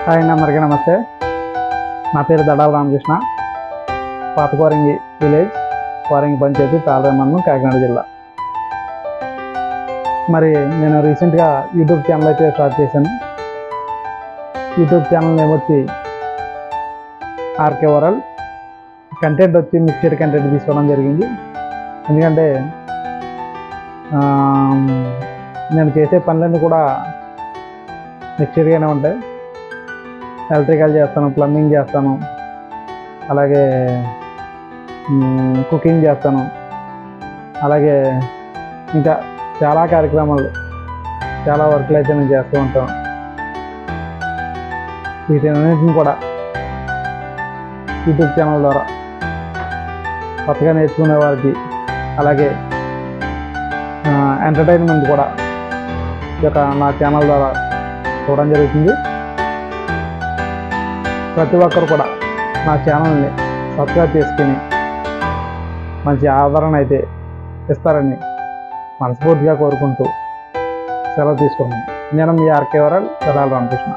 Hi అండి, అందరికీ నమస్తే. నా పేరు దడాల రామకృష్ణ. పాత కోరంగి విలేజ్, కోరంగి పంచాయతీ, తాళరేవు మండలం, కాకినాడ జిల్లా. మరి నేను రీసెంట్గా యూట్యూబ్ ఛానల్ అయితే స్టార్ట్ చేశాను. యూట్యూబ్ ఛానల్ నేమ్ వచ్చి ఆర్కే వరల్డ్. కంటెంట్ వచ్చి మిక్స్డ్ కంటెంట్ తీసుకోవడం జరిగింది. ఎందుకంటే నేను చేసే పనులన్నీ కూడా మిక్స్డ్గానే ఉంటాయి. ఎలక్ట్రికల్ చేస్తాను, ప్లంబింగ్ చేస్తాను, అలాగే కుకింగ్ చేస్తాను, అలాగే ఇంకా చాలా కార్యక్రమాలు, చాలా వర్క్లు అయితే నేను చేస్తూ ఉంటాను. వీటన్నిటిని కూడా యూట్యూబ్ ఛానల్ ద్వారా కొత్తగా నేర్చుకునే వారికి, అలాగే ఎంటర్టైన్మెంట్ కూడా ఈ యొక్క నా ఛానల్ ద్వారా చూడడం జరుగుతుంది. ప్రతి ఒక్కరు కూడా నా ఛానల్ని సబ్స్క్రైబ్ చేసుకుని మంచి ఆదరణ అయితే ఇస్తారని మనస్ఫూర్తిగా కోరుకుంటూ సెలవు తీసుకున్నాను. నేను మీ ఆర్కే వరల్డ్ దడాల రామకృష్ణ.